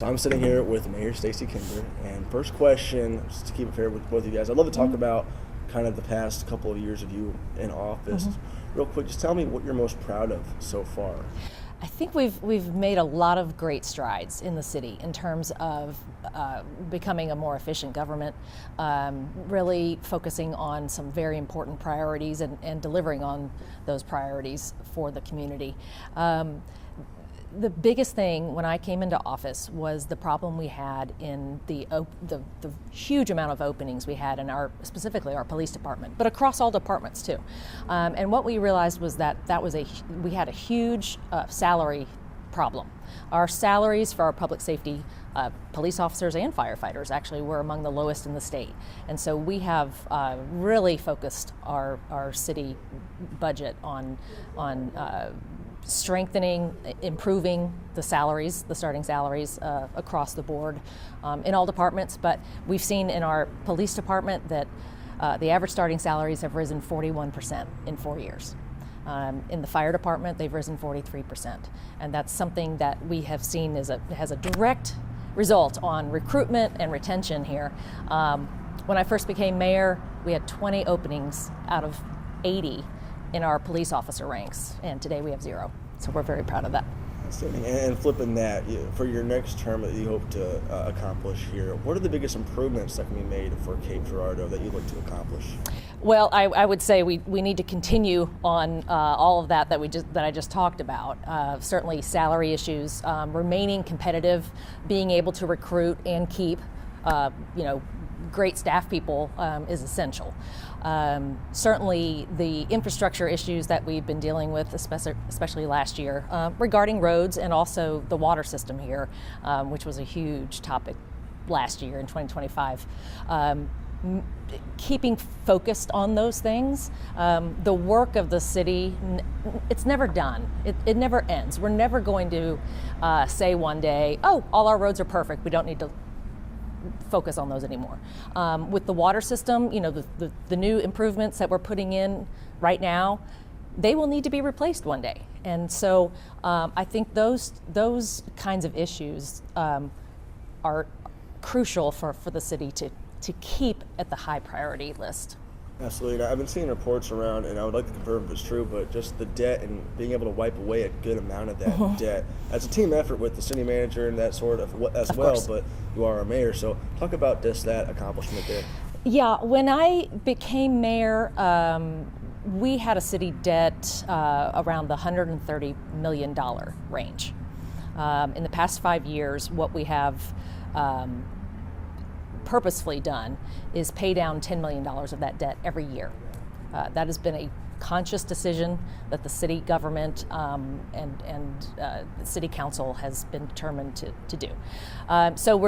So I'm sitting here with Mayor Stacy Kinder, and first question, just to keep it fair with both of you guys, I'd love to talk about kind of the past couple of years of you in office. Real quick, just tell me what you're most proud of so far. I think we've made a lot of great strides in the city in terms of becoming a more efficient government, really focusing on some very important priorities and delivering on those priorities for the community. The biggest thing when I came into office was the problem we had in the huge amount of openings we had in specifically our police department, but across all departments too. And what we realized was that we had a huge salary problem. Our salaries for our public safety police officers and firefighters actually were among the lowest in the state. And so we have really focused our city budget on strengthening, improving the salaries, the starting salaries across the board in all departments. But we've seen in our police department that the average starting salaries have risen 41% in 4 years. In the fire department, they've risen 43%. And that's something that we have seen has a direct result on recruitment and retention here. When I first became mayor, we had 20 openings out of 80 in our police officer ranks, and today we have 0. So we're very proud of that. And flipping that, for your next term that you hope to accomplish here, what are the biggest improvements that can be made for Cape Girardeau that you'd like to accomplish? Well, I would say we need to continue on all of that I just talked about. Certainly salary issues, remaining competitive, being able to recruit and keep great staff people is essential. Certainly the infrastructure issues that we've been dealing with, especially last year, regarding roads and also the water system here, which was a huge topic last year in 2025. Keeping focused on those things, the work of the city, it's never done. It never ends. We're never going to say one day, oh, all our roads are perfect, we don't need to focus on those anymore. With the water system, the new improvements that we're putting in right now, they will need to be replaced one day. And so I think those kinds of issues are crucial for the city to keep at the high priority list. Absolutely. I've been seeing reports around, and I would like to confirm if it's true, but just the debt and being able to wipe away a good amount of that debt. It's a team effort with the city manager and that sort of as well, course. But you are a mayor, so talk about just that accomplishment there. Yeah, when I became mayor, we had a city debt around the $130 million range. In the past 5 years, what we have purposefully done is pay down $10 million of that debt every year. That has been a conscious decision that the city government and the city council has been determined to do. So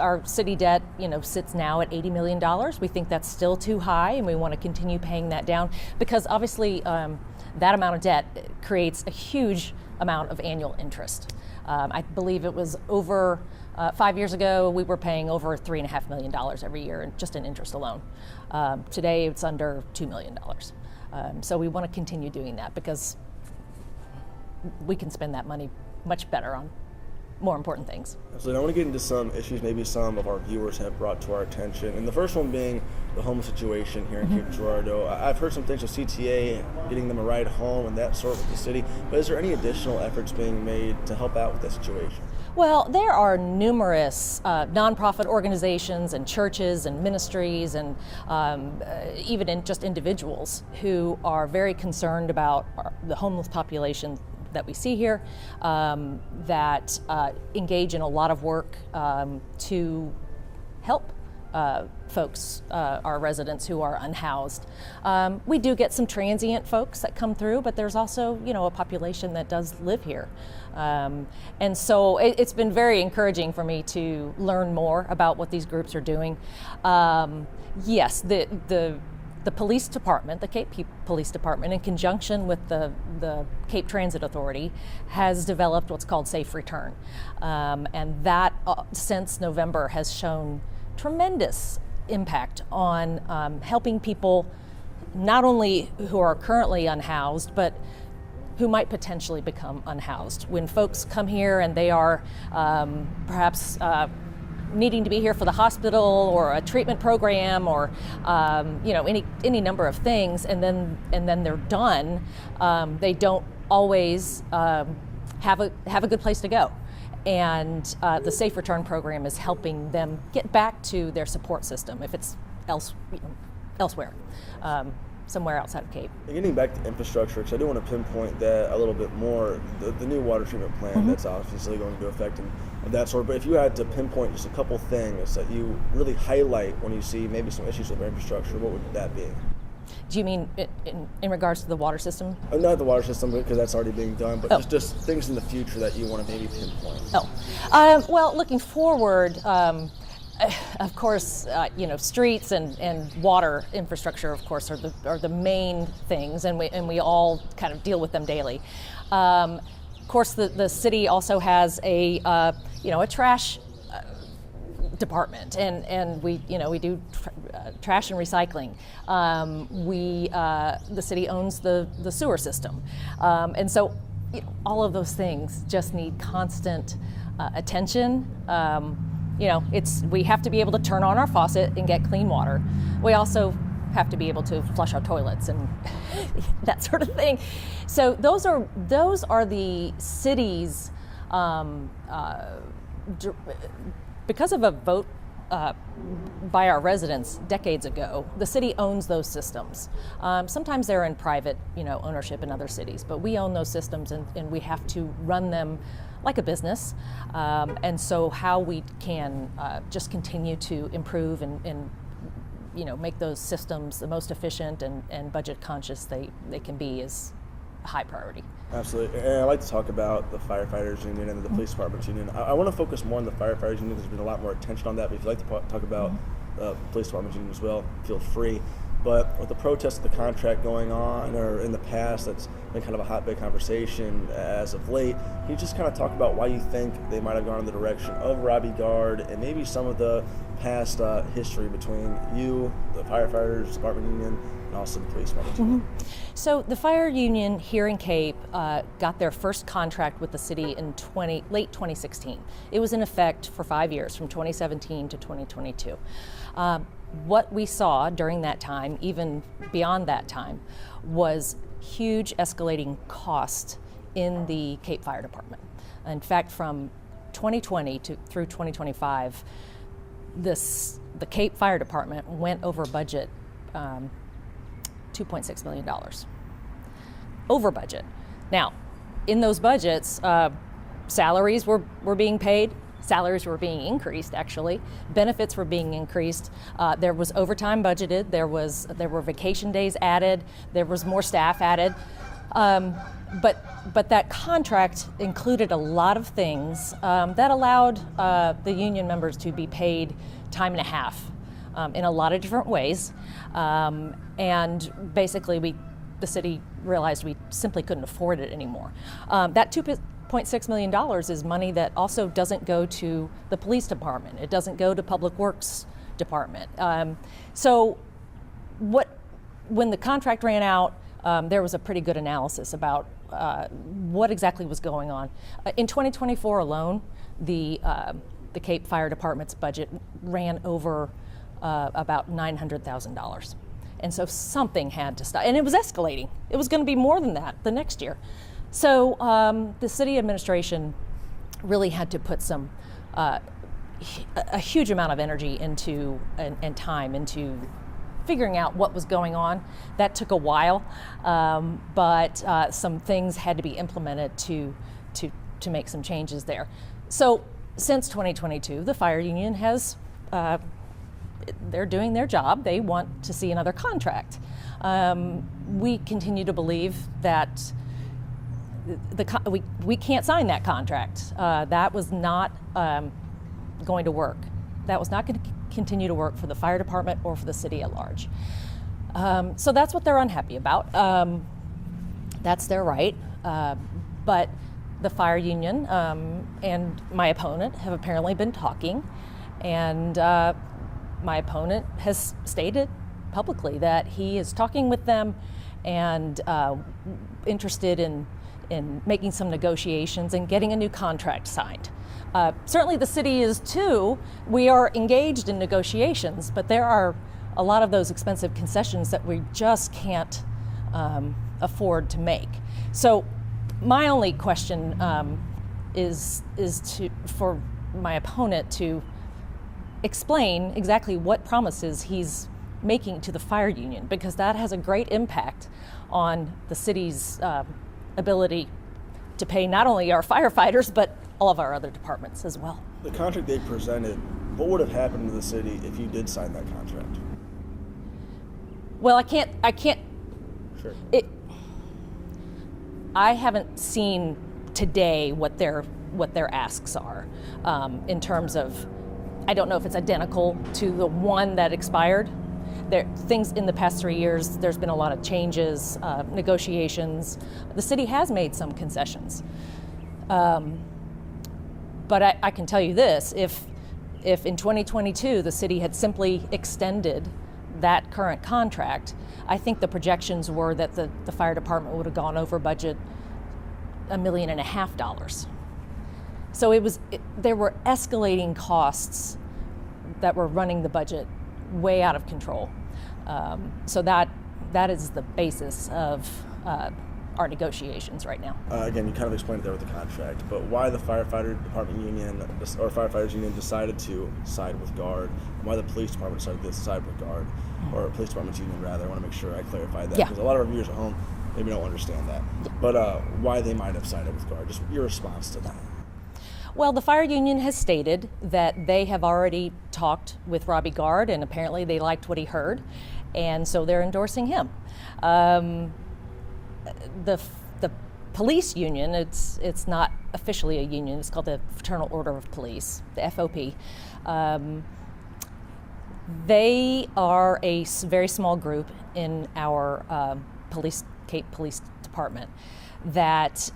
our city debt sits now at $80 million. We think that's still too high, and we want to continue paying that down because obviously that amount of debt creates a huge amount of annual interest. I believe it was over 5 years ago, we were paying over $3.5 million every year just in interest alone. Today, it's under $2 million. So we want to continue doing that because we can spend that money much better on more important things. So I want to get into some issues maybe some of our viewers have brought to our attention, and the first one being the homeless situation here in Cape Girardeau. I've heard some things with CTA, getting them a ride home and that sort with the city, but is there any additional efforts being made to help out with that situation? Well, there are numerous nonprofit organizations and churches and ministries and even just individuals who are very concerned about the homeless population that we see here, that engage in a lot of work to help folks, our residents who are unhoused. We do get some transient folks that come through, but there's also, a population that does live here. And so it's been very encouraging for me to learn more about what these groups are doing. Yes, the police department, the Cape Police Department, in conjunction with the Cape Transit Authority, has developed what's called Safe Return. And that, since November, has shown tremendous impact on helping people not only who are currently unhoused, but who might potentially become unhoused. When folks come here and they are perhaps needing to be here for the hospital or a treatment program or any number of things, and then they're done, they don't always have a good place to go. And the Safe Return program is helping them get back to their support system if it's elsewhere. Somewhere outside of Cape. And getting back to infrastructure, because I do want to pinpoint that a little bit more, the new water treatment plant that's obviously going to affect and of that sort. But if you had to pinpoint just a couple things that you really highlight when you see maybe some issues with our infrastructure, what would that be? Do you mean in regards to the water system? Not the water system, because that's already being done, but just things in the future that you want to maybe pinpoint. Well, looking forward, of course, streets and water infrastructure, of course, are the main things, and we all kind of deal with them daily. Of course, the city also has a trash department, and we do trash and recycling. The city owns the sewer system, and so all of those things just need constant attention. We have to be able to turn on our faucet and get clean water. We also have to be able to flush our toilets and that sort of thing. So those are the city's, because of a vote by our residents decades ago, the city owns those systems. Sometimes they're in private, ownership in other cities, but we own those systems, and we have to run them like a business. And so how we can just continue to improve and make those systems the most efficient and budget conscious they can be is a high priority. Absolutely. And I'd like to talk about the firefighters union and the police departments union. I want to focus more on the firefighters union. There's been a lot more attention on that, but if you'd like to talk about the police department union as well, feel free. But with the protest of the contract going on, or in the past, that's been kind of a hotbed conversation as of late. Can you just kind of talk about why you think they might have gone in the direction of Robbie Guard, and maybe some of the past history between you, the firefighters department union, and also the police department union? So the fire union here in Cape got their first contract with the city in late 2016. It was in effect for 5 years, from 2017 to 2022. What we saw during that time, even beyond that time, was huge escalating cost in the Cape Fire Department. In fact, from 2020 through 2025, the Cape Fire Department went over budget $2.6 million. Over budget. Now, in those budgets, salaries were being paid. Salaries were being increased, actually. Benefits were being increased. There was overtime budgeted. There were vacation days added. There was more staff added. But that contract included a lot of things that allowed the union members to be paid time and a half in a lot of different ways. And basically, the city realized we simply couldn't afford it anymore. That $2.6 million is money that also doesn't go to the police department. It doesn't go to Public Works Department. So when the contract ran out, there was a pretty good analysis about what exactly was going on. In 2024 alone, the Cape Fire Department's budget ran over about $900,000. And so something had to stop. And it was escalating. It was going to be more than that the next year. So the city administration really had to put a huge amount of energy into and time into figuring out what was going on. That took a while, but some things had to be implemented to make some changes there. So since 2022, the fire union has they're doing their job. They want to see another contract. We continue to believe that we can't sign that contract. That was not going to work. That was not going to continue to work for the fire department or for the city at large. So that's what they're unhappy about. That's their right. But the fire union and my opponent have apparently been talking, and my opponent has stated publicly that he is talking with them and interested in in making some negotiations and getting a new contract signed. Certainly the city is too. We are engaged in negotiations, but there are a lot of those expensive concessions that we just can't afford to make. So my only question is for my opponent to explain exactly what promises he's making to the fire union, because that has a great impact on the city's ability to pay not only our firefighters, but all of our other departments as well. The contract they presented, what would have happened to the city if you did sign that contract? Well, I can't. Sure. I haven't seen today what their asks are in terms of. I don't know if it's identical to the one that expired. Things in the past 3 years, there's been a lot of changes, negotiations. The city has made some concessions. But I can tell you this, if in 2022 the city had simply extended that current contract, I think the projections were that the fire department would have gone over budget $1.5 million. So there were escalating costs that were running the budget way out of control. So that is the basis of our negotiations right now. Again, you kind of explained it there with the contract, but why the firefighter department union or firefighters union decided to side with Guard, and why the police department decided to side with Guard, or police department's union rather. I want to make sure I clarify that, because a lot of our viewers at home maybe don't understand that. Yeah. But why they might have sided with Guard, just your response to that. Well, the fire union has stated that they have already talked with Robbie Guard, and apparently they liked what he heard, and so they're endorsing him. The police union, it's not officially a union, it's called the Fraternal Order of Police, the FOP. They are a very small group in our Cape Police Department that,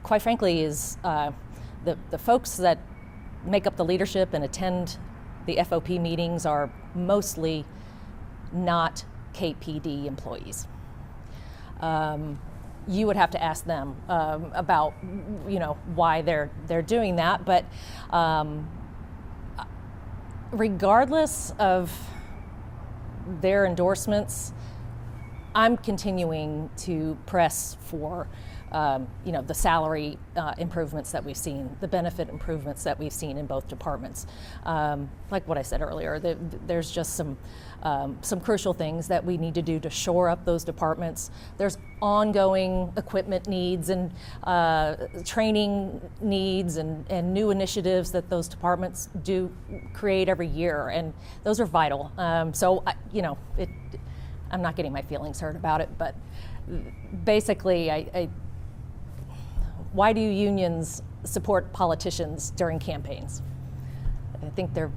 quite frankly, is the folks that make up the leadership and attend the FOP meetings are mostly not KPD employees. You would have to ask them about, why they're doing that. But regardless of their endorsements, I'm continuing to press for the salary improvements that we've seen, the benefit improvements that we've seen in both departments. Like what I said earlier, there's just some crucial things that we need to do to shore up those departments. There's ongoing equipment needs and training needs and new initiatives that those departments do create every year, and those are vital. I'm not getting my feelings hurt about it, but basically, why do unions support politicians during campaigns? I think they're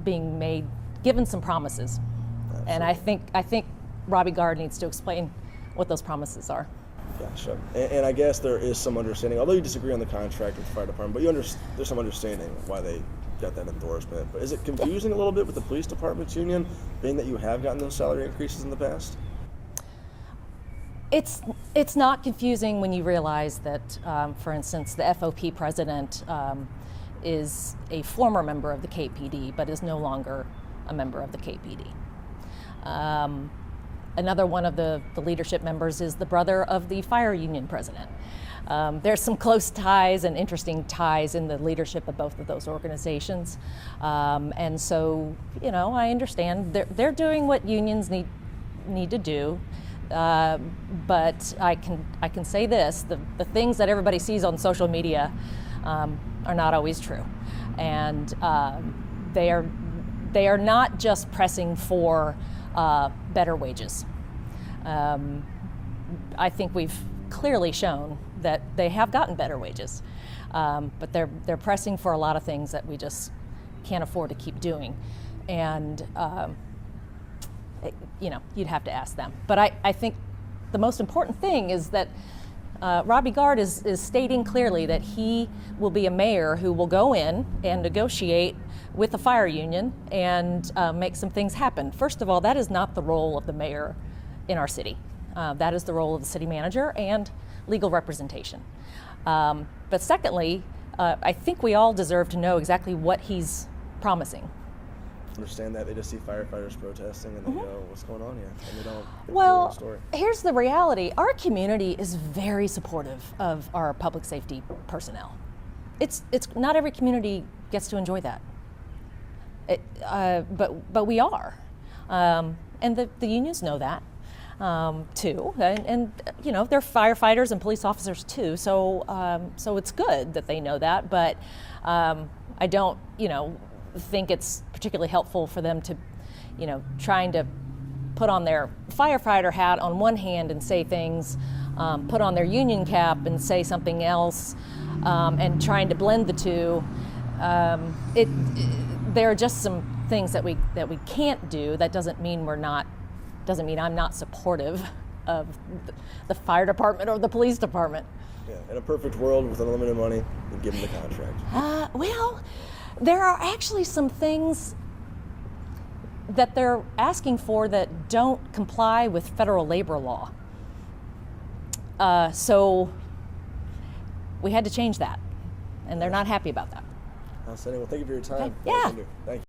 being given some promises. Absolutely. And I think Robbie Guard needs to explain what those promises are. Gotcha. And I guess there is some understanding, although you disagree on the contract with the fire department, but there's some understanding why they got that endorsement. But is it confusing a little bit with the police department's union, being that you have gotten those salary increases in the past? It's not confusing when you realize that, for instance, the FOP president is a former member of the KPD, but is no longer a member of the KPD. Another one of the leadership members is the brother of the fire union president. There's some close ties and interesting ties in the leadership of both of those organizations. And so, I understand they're doing what unions need to do. But I can say this: the things that everybody sees on social media are not always true, and they are not just pressing for better wages. I think we've clearly shown that they have gotten better wages, but they're pressing for a lot of things that we just can't afford to keep doing, and. You'd have to ask them. But I think the most important thing is that Robbie Guard is stating clearly that he will be a mayor who will go in and negotiate with the fire union and make some things happen. First of all, that is not the role of the mayor in our city. That is the role of the city manager and legal representation. But secondly, I think we all deserve to know exactly what he's promising. Understand that they just see firefighters protesting and they know what's going on here, and they don't get Well, the story. here's the reality. Our community is very supportive of our public safety personnel. It's not every community gets to enjoy that. But we are. And the unions know that too. And you know, they're firefighters and police officers too. So it's good that they know that, but I don't, think it's particularly helpful for them to, trying to put on their firefighter hat on one hand and say things, put on their union cap and say something else, and trying to blend the two. There are just some things that we can't do. That doesn't mean I'm not supportive of the fire department or the police department. Yeah, in a perfect world with unlimited money, we'd give them the contract. Well, there are actually some things that they're asking for that don't comply with federal labor law. So we had to change that, and they're not happy about that. Outstanding. Well, thank you for your time. Okay. Yeah. Thank you.